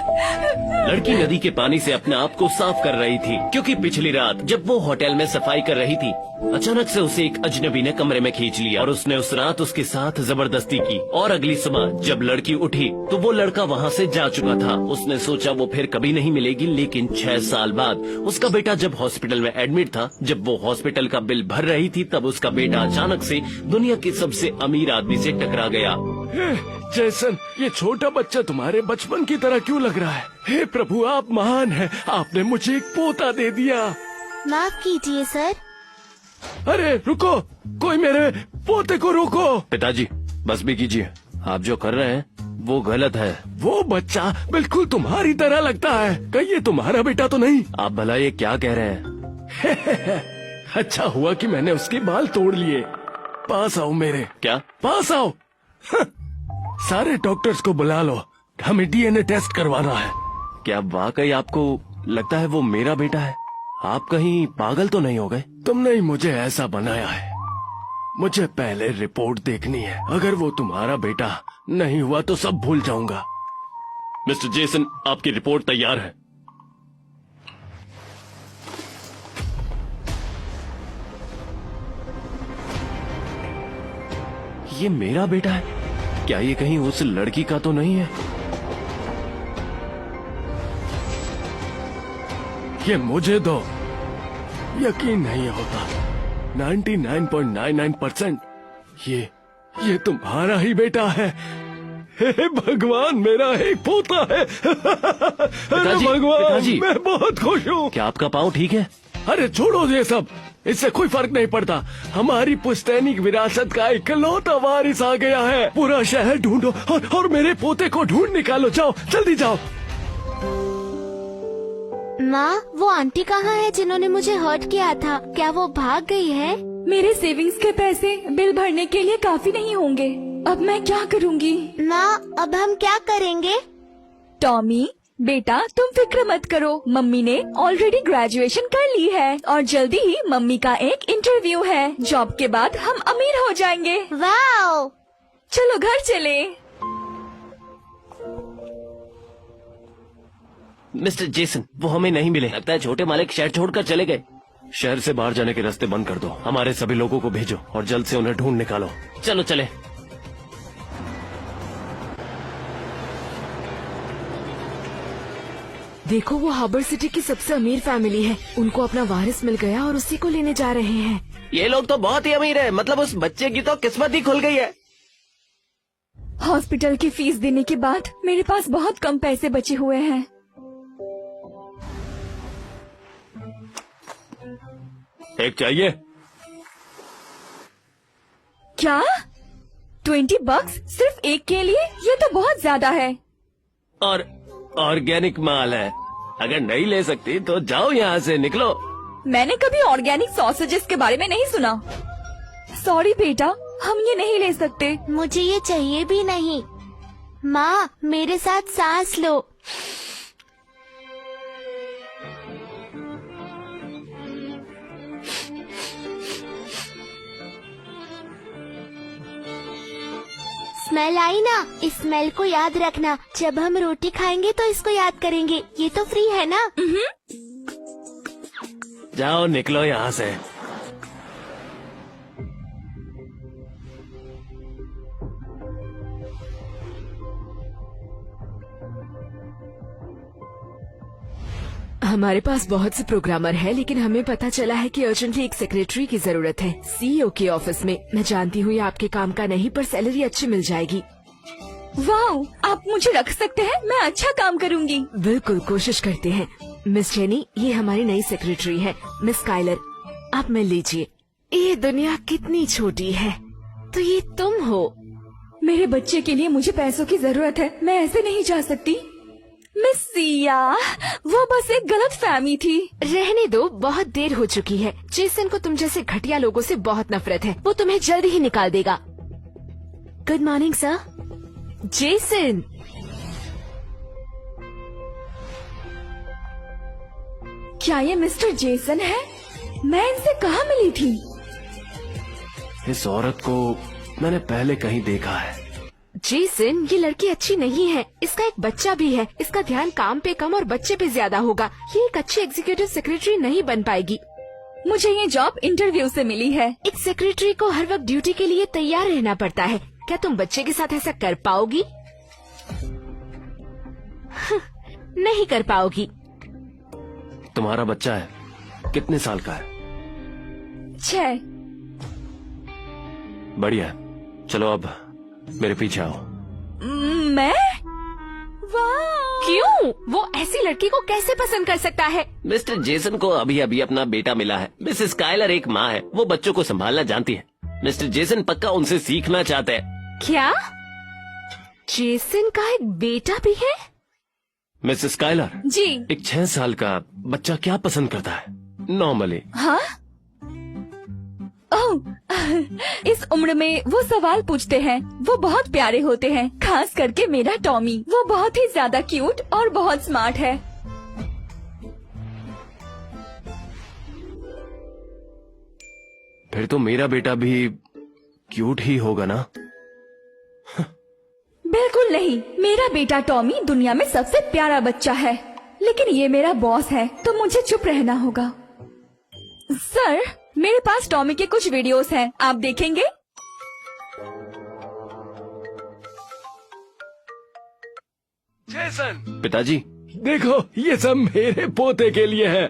लड़की नदी के पानी से अपने आप को साफ कर रही थी, क्योंकि पिछली रात जब वो होटल में सफाई कर रही थी, अचानक से उसे एक अजनबी ने कमरे में खींच लिया और उसने उस रात उसके साथ जबरदस्ती की। और अगली सुबह जब लड़की उठी तो वो लड़का वहाँ से जा चुका था। उसने सोचा वो फिर कभी नहीं मिलेगी, लेकिन 6 साल बाद उसका बेटा जब हॉस्पिटल में एडमिट था, जब वो हॉस्पिटल का बिल भर रही थी, तब उसका बेटा अचानक से दुनिया के सबसे अमीर आदमी से टकरा गया। जैसन, ये छोटा बच्चा तुम्हारे बचपन की तरह क्यों लग रहा है? हे प्रभु, आप महान हैं, आपने मुझे एक पोता दे दिया। माफ कीजिए सर। अरे रुको, कोई मेरे पोते को रोको। पिताजी बस भी कीजिए, आप जो कर रहे हैं वो गलत है। वो बच्चा बिल्कुल तुम्हारी तरह लगता है, कहीं ये तुम्हारा बेटा तो नहीं? आप भला ये क्या कह रहे हैं? अच्छा हुआ कि मैंने उसके बाल तोड़ लिए। पास आओ मेरे। क्या? पास आओ। सारे डॉक्टर्स को बुला लो, हमें डीएनए टेस्ट करवाना है। क्या वाकई आपको लगता है वो मेरा बेटा है? आप कहीं पागल तो नहीं हो गए? तुमने ही मुझे ऐसा बनाया है, मुझे पहले रिपोर्ट देखनी है। अगर वो तुम्हारा बेटा नहीं हुआ तो सब भूल जाऊंगा। मिस्टर जेसन, आपकी रिपोर्ट तैयार है। ये मेरा बेटा है? क्या ये कहीं उस लड़की का तो नहीं है? ये मुझे दो, यकीन नहीं होता। 99.99% ये तुम्हारा ही बेटा है। हे भगवान, मेरा एक पोता है। अरे भगवान, पिताजी, मैं बहुत खुश हूँ। क्या आपका पाँव ठीक है? अरे छोड़ो ये सब, इससे कोई फर्क नहीं पड़ता। हमारी पुश्तैनिक विरासत का इकलौता वारिस आ गया है। पूरा शहर ढूंढो और मेरे पोते को ढूंढ निकालो। जाओ, जल्दी जाओ। माँ, वो आंटी कहाँ है जिन्होंने मुझे हर्ट किया था? क्या वो भाग गई है? मेरे सेविंग्स के पैसे बिल भरने के लिए काफी नहीं होंगे। अब मैं क्या करूँगी? माँ, अब हम क्या करेंगे? टॉमी बेटा, तुम फिक्र मत करो, मम्मी ने ऑलरेडी ग्रेजुएशन कर ली है और जल्दी ही मम्मी का एक इंटरव्यू है। जॉब के बाद हम अमीर हो जाएंगे। वाओ! चलो घर चले। मिस्टर जेसन, वो हमें नहीं मिले। लगता है छोटे मालिक शहर छोड़कर चले गए। शहर से बाहर जाने के रास्ते बंद कर दो, हमारे सभी लोगों को भेजो और जल्द से उन्हें ढूंढ निकालो। चलो चले। देखो, वो हार्बर सिटी की सबसे अमीर फैमिली है। उनको अपना वारिस मिल गया और उसी को लेने जा रहे हैं। ये लोग तो बहुत ही अमीर है, मतलब उस बच्चे की तो किस्मत ही खुल गई है। हॉस्पिटल की फीस देने के बाद मेरे पास बहुत कम पैसे बचे हुए हैं। एक चाहिए? क्या? 20 bucks सिर्फ एक के लिए? ये तो बहुत ज्यादा है। और ऑर्गेनिक माल है, अगर नहीं ले सकती तो जाओ यहाँ से, निकलो। मैंने कभी ऑर्गेनिक सॉसेजेस के बारे में नहीं सुना। सॉरी बेटा, हम ये नहीं ले सकते। मुझे ये चाहिए भी नहीं। माँ, मेरे साथ सांस लो। स्मेल आई ना? इस स्मेल को याद रखना। जब हम रोटी खाएंगे तो इसको याद करेंगे। ये तो फ्री है ना? जाओ, निकलो यहाँ से। हमारे पास बहुत से प्रोग्रामर हैं, लेकिन हमें पता चला है कि अर्जेंटली एक सेक्रेटरी की जरूरत है सीईओ के ऑफिस में। मैं जानती हूँ ये आपके काम का नहीं, पर सैलरी अच्छी मिल जाएगी। वाह, आप मुझे रख सकते हैं, मैं अच्छा काम करूँगी। बिल्कुल, कोशिश करते हैं। मिस जेनी, ये हमारी नई सेक्रेटरी है, मिस काइलर। आप मिल लीजिए। ये दुनिया कितनी छोटी है, तो ये तुम हो। मेरे बच्चे के लिए मुझे पैसों की जरूरत है, मैं ऐसे नहीं जा सकती। मिस सिया, वो बस एक गलत फहमी थी। रहने दो, बहुत देर हो चुकी है। जेसन को तुम जैसे घटिया लोगों से बहुत नफरत है, वो तुम्हें जल्दी ही निकाल देगा। Good morning sir. जेसन, क्या ये मिस्टर जेसन है? मैं इनसे कहाँ मिली थी? इस औरत को मैंने पहले कहीं देखा है। जेसन, ये लड़की अच्छी नहीं है। इसका एक बच्चा भी है। इसका ध्यान काम पे कम और बच्चे पे ज्यादा होगा। ये एक अच्छी एग्जीक्यूटिव सेक्रेटरी नहीं बन पाएगी। मुझे ये जॉब इंटरव्यू से मिली है। एक सेक्रेटरी को हर वक्त ड्यूटी के लिए तैयार रहना पड़ता है। क्या तुम बच्चे के साथ ऐसा कर पाओगी? नहीं कर पाओगी। तुम्हारा बच्चा है, कितने साल का है? 6। बढ़िया, चलो अब मेरे पीछे आओ। मैं? वाह! क्यों? वो ऐसी लड़की को कैसे पसंद कर सकता है? मिस्टर जेसन को अभी अभी अपना बेटा मिला है। मिसेस स्काइलर एक माँ है, वो बच्चों को संभालना जानती है। मिस्टर जेसन पक्का उनसे सीखना चाहते हैं। क्या? जेसन का एक बेटा भी है? मिसेस स्काइलर, जी। एक 6 साल का बच्चा क्या पसंद करता है नॉर्मली? हाँ? ओह, इस उम्र में वो सवाल पूछते हैं। वो बहुत प्यारे होते हैं, खास करके मेरा टॉमी। वो बहुत ही ज्यादा क्यूट और बहुत स्मार्ट है। फिर तो मेरा बेटा भी क्यूट ही होगा ना? बिल्कुल नहीं, मेरा बेटा टॉमी दुनिया में सबसे प्यारा बच्चा है। लेकिन ये मेरा बॉस है, तो मुझे चुप रहना होगा। सर, मेरे पास टॉमी के कुछ वीडियोस हैं, आप देखेंगे? जेसन, पिताजी, देखो ये सब मेरे पोते के लिए है।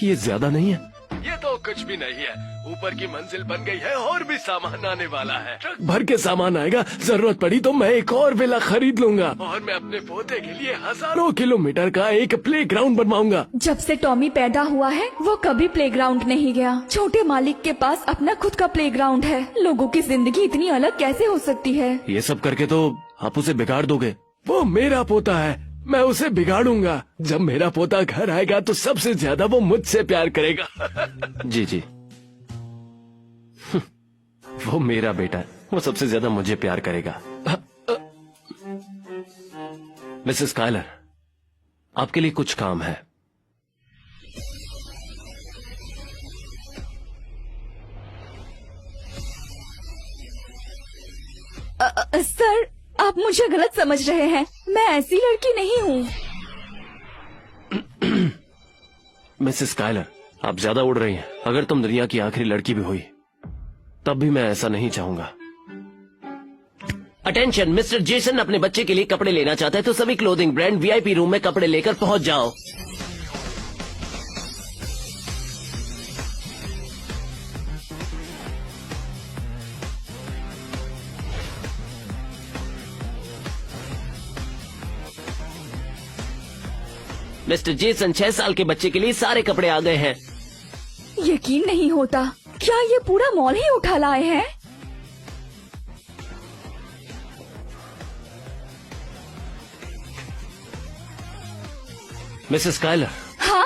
ये ज्यादा नहीं है? ये तो कुछ भी नहीं है। ऊपर की मंजिल बन गई है और भी सामान आने वाला है। ट्रक भर के सामान आएगा। जरूरत पड़ी तो मैं एक और विला खरीद लूंगा और मैं अपने पोते के लिए हजारों किलोमीटर का एक प्लेग्राउंड बनवाऊंगा। जब से टॉमी पैदा हुआ है वो कभी प्लेग्राउंड नहीं गया। छोटे मालिक के पास अपना खुद का प्लेग्राउंड है। लोगों की जिंदगी इतनी अलग कैसे हो सकती है? ये सब करके तो आप उसे बिगाड़ दोगे। वो मेरा पोता है, मैं उसे बिगाड़ूंगा। जब मेरा पोता घर आएगा तो सबसे ज्यादा वो मुझसे प्यार करेगा। जी जी, वो मेरा बेटा है, वो सबसे ज्यादा मुझे प्यार करेगा। मिसेस स्काइलर, आपके लिए कुछ काम है। सर, आप मुझे गलत समझ रहे हैं। मैं ऐसी लड़की नहीं हूँ। मिसेस स्काइलर, आप ज्यादा उड़ रही हैं। अगर तुम दुनिया की आखिरी लड़की भी हुई तब भी मैं ऐसा नहीं चाहूंगा। अटेंशन, मिस्टर जेसन अपने बच्चे के लिए कपड़े लेना चाहता है, तो सभी क्लोथिंग ब्रांड वीआईपी रूम में कपड़े लेकर पहुंच जाओ। मिस्टर जेसन, 6 साल के बच्चे के लिए सारे कपड़े आ गए हैं। यकीन नहीं होता, क्या ये पूरा मॉल ही उठा लाए हैं? मिसेस स्काइलर, हाँ?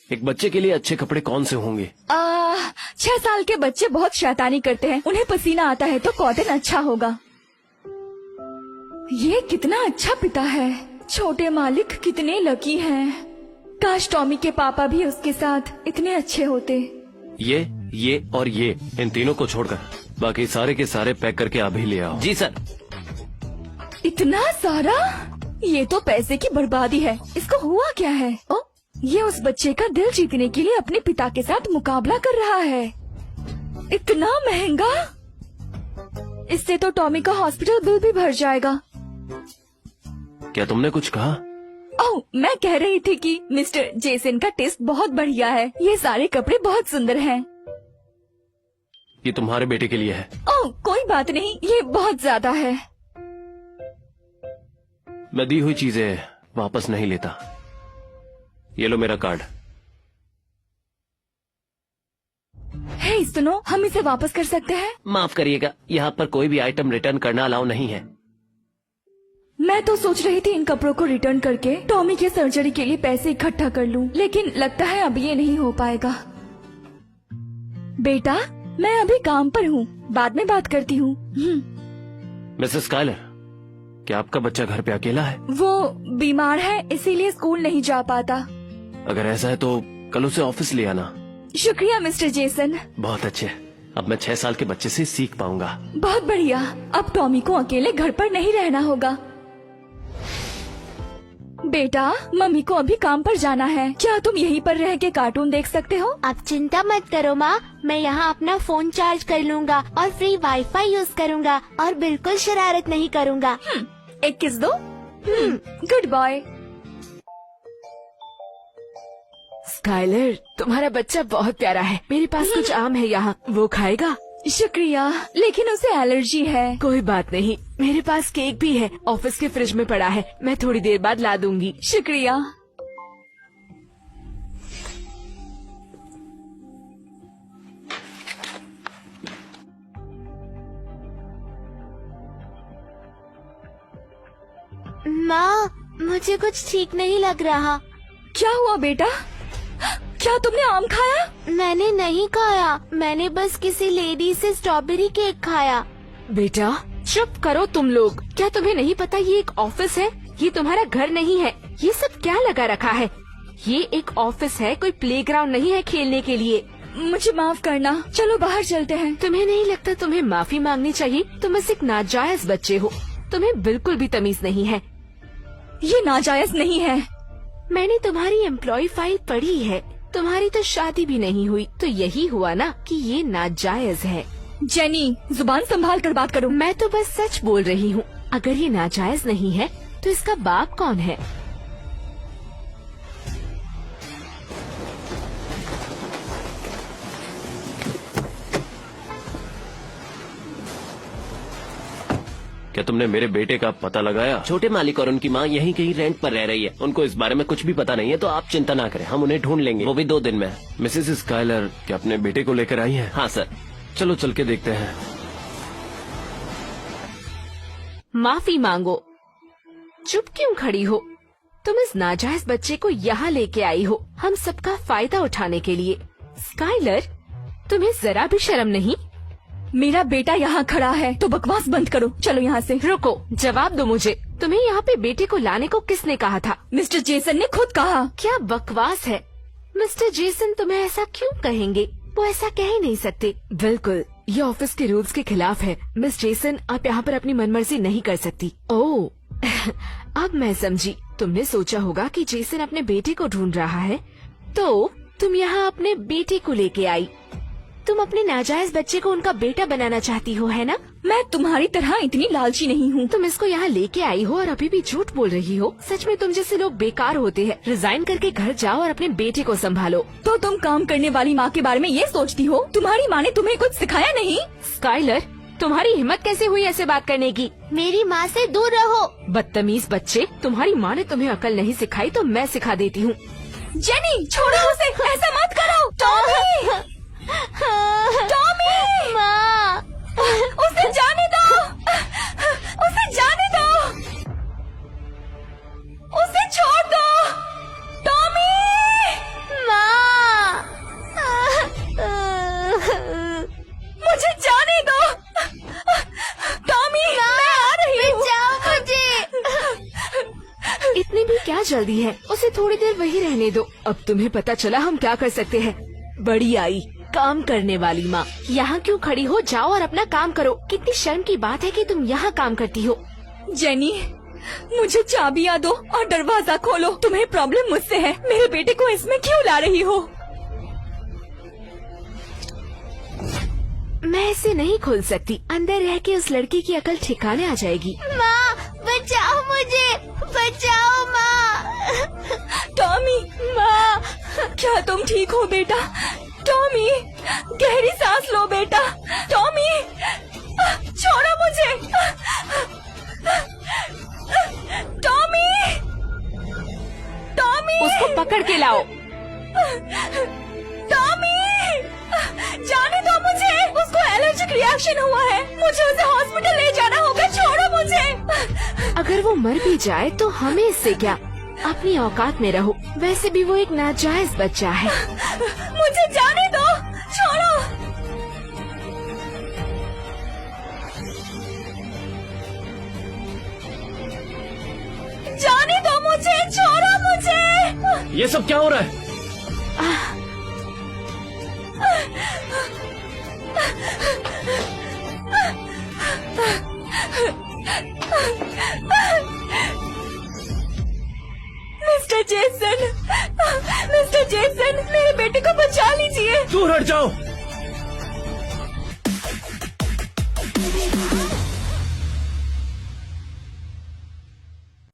एक बच्चे के लिए अच्छे कपड़े कौन से होंगे? 6 साल के बच्चे बहुत शैतानी करते हैं। उन्हें पसीना आता है तो कॉटन अच्छा होगा। ये कितना अच्छा पिता है। छोटे मालिक कितने लकी हैं। काश टॉमी के पापा भी उसके साथ इतने अच्छे होते। ये और ये, इन तीनों को छोड़कर बाकी सारे के सारे पैक करके अभी ले आओ। जी सर। इतना सारा? ये तो पैसे की बर्बादी है। इसको हुआ क्या है? ओ, ये उस बच्चे का दिल जीतने के लिए अपने पिता के साथ मुकाबला कर रहा है। इतना महंगा? इससे तो टॉमी का हॉस्पिटल बिल भी भर जाएगा। क्या तुमने कुछ कहा? ओह, मैं कह रही थी कि मिस्टर जेसन का टेस्ट बहुत बढ़िया है। ये सारे कपड़े बहुत सुंदर हैं। ये तुम्हारे बेटे के लिए है। ओह, कोई बात नहीं, ये बहुत ज्यादा है। मैं दी हुई चीजें वापस नहीं लेता। ये लो मेरा कार्ड। हे सुनो, हम इसे वापस कर सकते हैं? माफ करिएगा, यहाँ पर कोई भी आइटम रिटर्न करना अलाउ नहीं है। मैं तो सोच रही थी इन कपड़ों को रिटर्न करके टॉमी के सर्जरी के लिए पैसे इकट्ठा कर लूं, लेकिन लगता है अब ये नहीं हो पाएगा। बेटा, मैं अभी काम पर हूँ, बाद में बात करती हूँ। मिसेस स्काइलर, क्या आपका बच्चा घर पे अकेला है? वो बीमार है, इसीलिए स्कूल नहीं जा पाता। अगर ऐसा है तो कल उसे ऑफिस ले आना। शुक्रिया मिस्टर जेसन। बहुत अच्छे, अब मैं 6 साल के बच्चे से सीख पाऊंगा। बहुत बढ़िया। अब टॉमी को अकेले घर पर नहीं रहना होगा। बेटा, मम्मी को अभी काम पर जाना है। क्या तुम यहीं पर रह के कार्टून देख सकते हो? आप चिंता मत करो माँ, मैं यहाँ अपना फोन चार्ज कर लूँगा और फ्री वाईफाई यूज करूँगा और बिल्कुल शरारत नहीं करूँगा। एक किस दो। Good boy. स्काइलर, तुम्हारा बच्चा बहुत प्यारा है। मेरे पास कुछ आम है यहाँ, वो खाएगा? शुक्रिया, लेकिन उसे एलर्जी है। कोई बात नहीं, मेरे पास केक भी है, ऑफिस के फ्रिज में पड़ा है, मैं थोड़ी देर बाद ला दूंगी। शुक्रिया। माँ, मुझे कुछ ठीक नहीं लग रहा। क्या हुआ बेटा? क्या तुमने आम खाया? मैंने नहीं खाया, मैंने बस किसी लेडी से स्ट्रॉबेरी केक खाया। बेटा चुप करो तुम लोग। क्या तुम्हें नहीं पता ये एक ऑफिस है? ये तुम्हारा घर नहीं है। ये सब क्या लगा रखा है? ये एक ऑफिस है, कोई प्लेग्राउंड नहीं है खेलने के लिए। मुझे माफ करना, चलो बाहर चलते हैं। तुम्हें नहीं लगता तुम्हें माफी मांगनी चाहिए? तुम बस एक नाजायज बच्चे हो, तुम्हें बिल्कुल भी तमीज नहीं है। ये नाजायज नहीं है। मैंने तुम्हारी एम्प्लॉय फाइल पढ़ी है। तुम्हारी तो शादी भी नहीं हुई, तो यही हुआ ना कि ये नाजायज है। जेनी, जुबान संभाल कर बात करो। मैं तो बस सच बोल रही हूँ। अगर ये नाजायज नहीं है तो इसका बाप कौन है? क्या तुमने मेरे बेटे का पता लगाया? छोटे मालिक और उनकी माँ यहीं कहीं रेंट पर रह रही है। उनको इस बारे में कुछ भी पता नहीं है, तो आप चिंता ना करें, हम उन्हें ढूंढ लेंगे, वो भी 2 दिन में। मिसेस स्काइलर क्या अपने बेटे को लेकर आई है? हाँ सर। चलो चल के देखते हैं। माफी मांगो। चुप क्यों खड़ी हो? तुम इस नाजायज बच्चे को यहाँ लेके आई हो हम सबका फायदा उठाने के लिए। स्काइलर, तुम्हें जरा भी शर्म नहीं? मेरा बेटा यहाँ खड़ा है, तो बकवास बंद करो। चलो यहाँ से। रुको, जवाब दो मुझे। तुम्हें यहाँ पे बेटे को लाने को किसने कहा था? मिस्टर जेसन ने खुद कहा। क्या बकवास है? मिस्टर जेसन तुम्हें ऐसा क्यों कहेंगे? वो ऐसा कह ही नहीं सकते। बिल्कुल, ये ऑफिस के रूल्स के खिलाफ है। मिस जेसन, आप यहाँ पर अपनी मनमर्जी नहीं कर सकती। ओह अब मैं समझी। तुमने सोचा होगा कि जेसन अपने बेटे को ढूंढ रहा है, तो तुम यहाँ अपने बेटे को लेके आई। तुम अपने नाजायज बच्चे को उनका बेटा बनाना चाहती हो, है ना? मैं तुम्हारी तरह इतनी लालची नहीं हूँ। तुम इसको यहाँ लेके आई हो और अभी भी झूठ बोल रही हो। सच में तुम जैसे लोग बेकार होते हैं। रिजाइन करके घर जाओ और अपने बेटे को संभालो। तो तुम काम करने वाली माँ के बारे में ये सोचती हो? तुम्हारी माँ ने तुम्हें कुछ सिखाया नहीं? स्काइलर, तुम्हारी हिम्मत कैसे हुई ऐसे बात करने की? मेरी माँ से दूर रहो। बदतमीज बच्चे, तुम्हारी माँ ने तुम्हें अकल नहीं सिखाई तो मैं सिखा देती हूँ। जेनी, छोड़ो उसे, ऐसा मत करो। टॉमी, टॉमी, माँ, उसे जाने दो, उसे जाने दो, उसे छोड़ दो। टॉमी, माँ, मुझे जाने दो। टॉमी, मैं आ रही हूँ। बचाओ मुझे। इतनी भी क्या जल्दी है? उसे थोड़ी देर वही रहने दो। अब तुम्हें पता चला हम क्या कर सकते हैं। बड़ी आई, काम करने वाली माँ। यहाँ क्यों खड़ी हो? जाओ और अपना काम करो। कितनी शर्म की बात है कि तुम यहाँ काम करती हो। जेनी, मुझे चाबियाँ दो और दरवाजा खोलो। तुम्हें प्रॉब्लम मुझसे है। मेरे बेटे को इसमें क्यों ला रही हो? मैं इसे नहीं खोल सकती। अंदर रह के उस लड़की की अकल ठिकाने आ जाएगी। माँ, बचाओ मुझे, बचाओ माँ। टॉमी, माँ, क्या तुम ठीक हो बेटा? टॉमी, गहरी सांस लो बेटा। टॉमी, छोड़ो मुझे। टॉमी, टॉमी, उसको पकड़ के लाओ। टॉमी, जाने दो मुझे। उसको एलर्जिक रिएक्शन हुआ है। मुझे उसे हॉस्पिटल ले जाना होगा। छोड़ो मुझे। अगर वो मर भी जाए तो हमें इससे क्या? अपनी औकात में रहो। वैसे भी वो एक नाजायज बच्चा है। मुझे जाने दो, छोड़ो। जाने दो मुझे, छोड़ो मुझे। ये सब क्या हो रहा है? मिस्टर जेसन, मिस्टर जेसन, मेरे बेटे को बचा लीजिए। दूर हट जाओ।